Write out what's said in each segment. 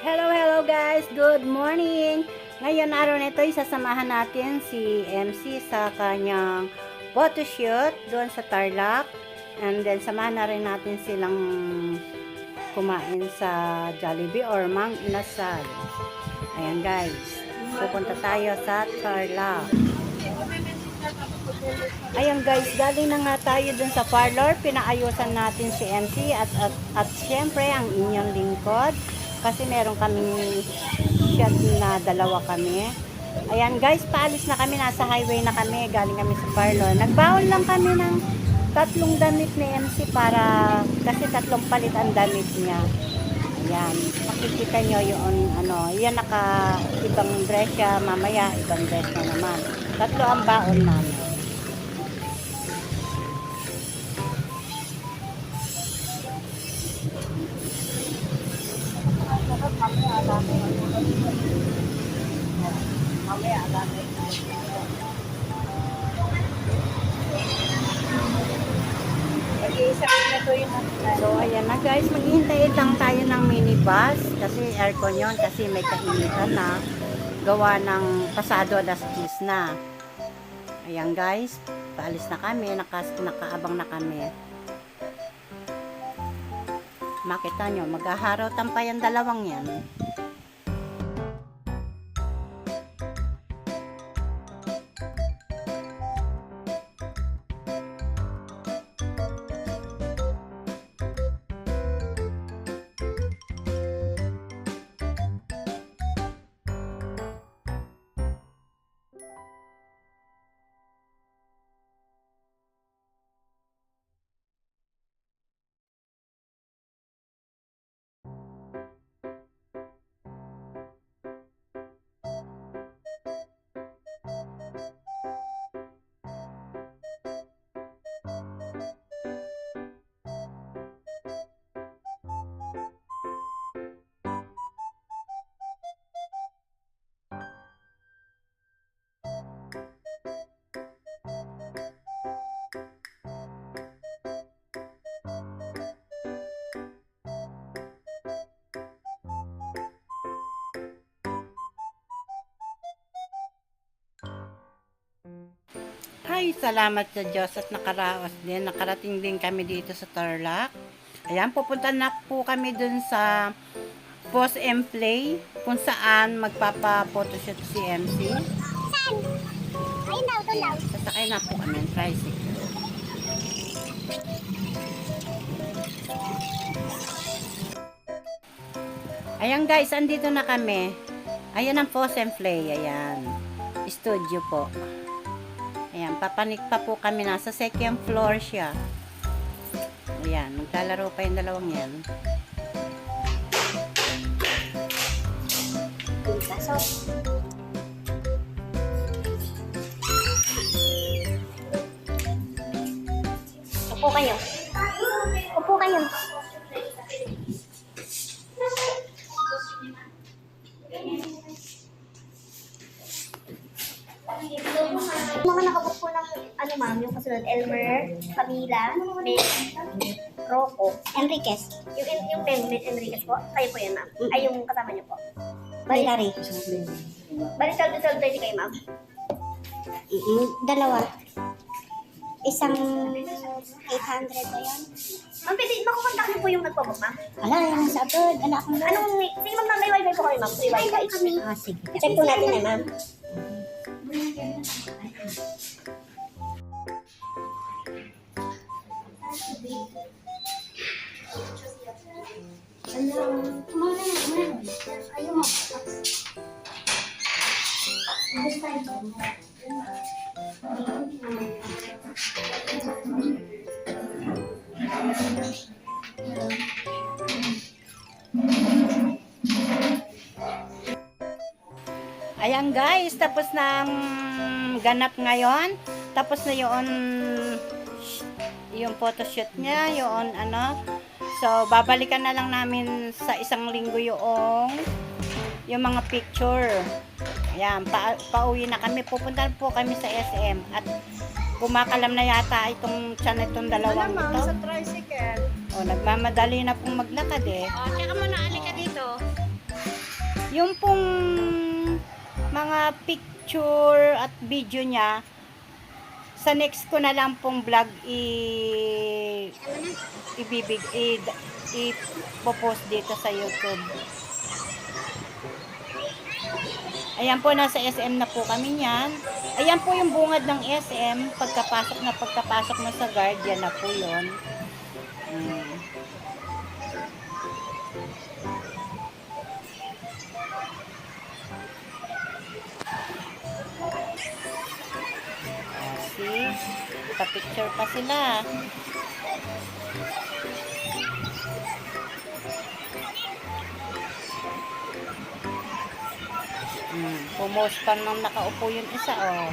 Hello guys, good morning. Ngayon araw na ito, isasamahan natin si MC sa kanyang photoshoot doon sa Tarlac. And then samahan na rin natin silang kumain sa Jollibee or Mang Inasal. Ayan guys, pupunta tayo sa Tarlac. Ayan guys, galing na nga tayo dun sa parlor. Pinaayusan natin si MC at syempre ang inyong lingkod. Kasi meron kaming shot na dalawa kami. Ayan guys, paalis na kami. Nasa highway na kami. Galing kami sa parlor. Nagbaon lang kami ng 3 damit ni MC para kasi 3 palit ang damit niya. Ayan, makikita nyo yung yan naka ibang dress siya. Mamaya ibang dress na naman. 3 ang baon namin. So ayan na guys, maghihintay lang tayo ng minibus kasi aircon yon kasi may kainitan na gawa ng pasado alas 10 na. Ayan guys, paalis na kami, nakaabang na kami. Makita nyo, maghaharotan pa yung dalawang yan. Ay, salamat sa Diyos at nakarating din kami dito sa Tarlac. Ayan, pupunta na po kami dun sa Pause and Play kung saan magpapa-photoshoot si MC. Saan? Ayun daw, doon daw. Sasakay na po kami ng tricycle. Ayan guys, andito na kami. Ayan ang Pause and Play. Ayan. Studio po. Ayan, papanik pa po kami. Nasa second floor siya. Ayan, maglalaro pa yung dalawang yan. So, upo kayo. Upo kayo. Mga nakabook po ng ma'am, yung kasunod, Elmer, Camila, Ben, Rocco, Enriquez. Yung Ben Enriquez po, kayo po yan ma'am. Ay, yung kasama niyo po. Military. Balik saldo kayo ma'am. Dalawa. Isang 800 ba yan? Ma'am, pwede, makukontak niyo po yung nagpo-book ma'am. Ala, yan sa abroad. Ala akong doon. Sige ma'am, may wifi po kami ma'am. Free wifi. Ah, sige. Check po natin na ma'am. Ayan guys, tapos na ang ganap ngayon. Tapos na yung photoshoot niya, So, babalikan na lang namin sa isang linggo yung mga picture. Ayan, pauwi na kami. Pupunta po kami sa SM. At kumakalam na yata itong dalawang ito. Sa tricycle. O, nagmamadali na pong maglakad eh. Tsaka mo na, alika dito. Yung pong mga picture at video niya, sa next ko na lang pong vlog i-post dito sa YouTube. Ayan po, nasa SM na po kami niyan. Ayan po yung bungad ng SM. Pagkapasok na sa Guardian na po yun. See? Pa-picture pa sila. Pumost pa nang nakaupo yung isa, oh.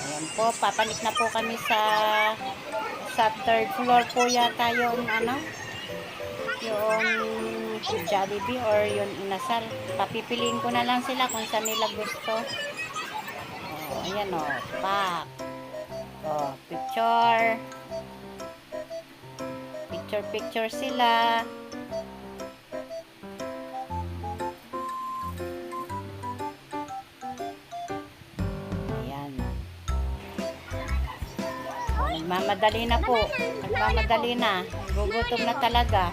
Ayan po, papanik na po kami sa third floor po yata yung yung Jollibee or yung Inasal. Papipiliin ko na lang sila kung saan nila gusto. Oh, ayan, oh, pak. Oh, picture. Picture sila. Nagmamadali na po. Nagmamadali na. Gugutom na talaga.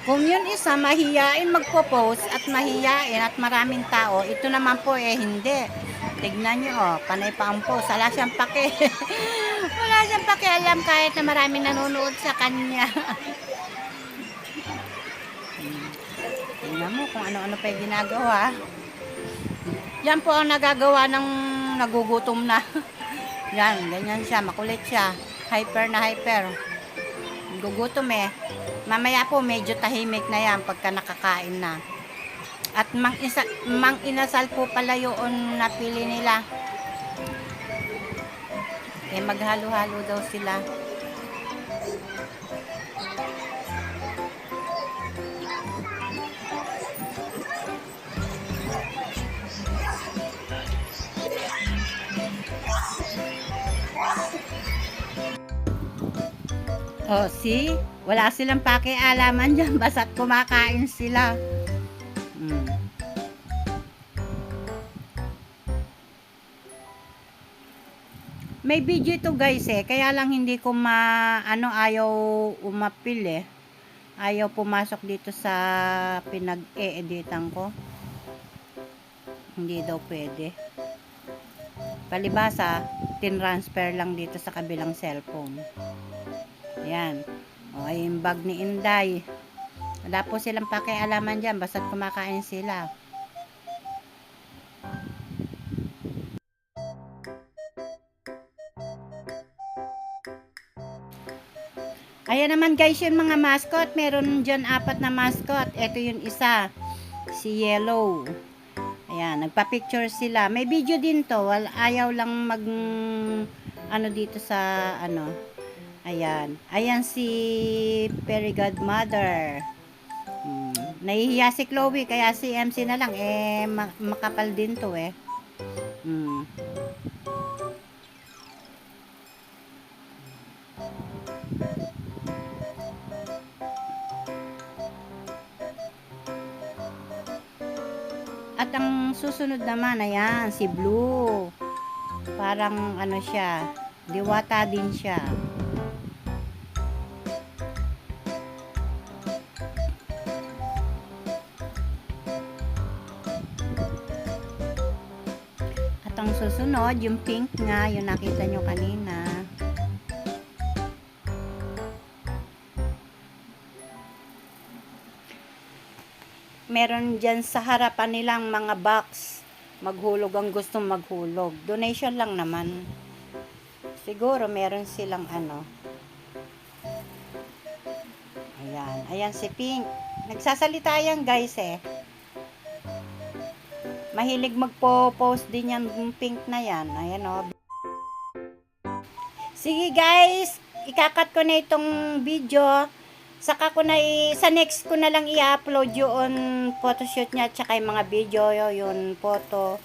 Kung yun isa, mahiyain magpo-post at mahiyain at maraming tao, ito naman po hindi. Tignan nyo, oh, panay pa ang post. Wala siyang pake. Wala siyang pakialam kahit na maraming nanonood sa kanya. Tingnan mo kung ano-ano pa yung ginagawa. Yan po ang nagagawa ng nagugutom na. Yan, ganyan siya, makulit siya. Hyper na hyper. Gugutom eh. Mamaya po medyo tahimik na yan pagka nakakain na. At mang inasal po pala yung napili nila. Eh maghalo-halo daw sila. Oh, see? Wala silang pakialaman dyan. Basta't kumakain sila. May video to guys eh. Kaya lang hindi ko ayaw umapil eh. Ayaw pumasok dito sa pinag-e-editan ko. Hindi daw pwede. Palibasa, tin-transfer lang dito sa kabilang cellphone. Yan. O, ay yung bag ni Inday. Wala po silang pakialaman dyan. Basta't kumakain sila. Ayan naman guys yung mga mascot. Meron dyan 4 na mascot. Ito yung isa. Si Yellow. Ayan. Nagpa-picture sila. May video din to. Ayaw lang dito sa Ayan. Ayan si Fairy Godmother. Nahihiya si Chloe kaya si MC na lang makapal din to eh. At ang susunod naman ayan si Blue. Parang siya, diwata din siya. At ang susunod, yung pink nga, yung nakita nyo kanina. Meron dyan sa harapan nilang mga box. maghulog ang gustong maghulog. Donation lang naman. Siguro meron silang ano. Ayan. Ayan si Pink. Nagsasalita yan guys eh. Mahilig magpo-post din yan yung Pink na yan. Ayan o. Sige guys. Ikakat ko na itong video. Saka ko na sa next ko na lang i-upload yung photoshoot niya at saka yung mga video, yung photo.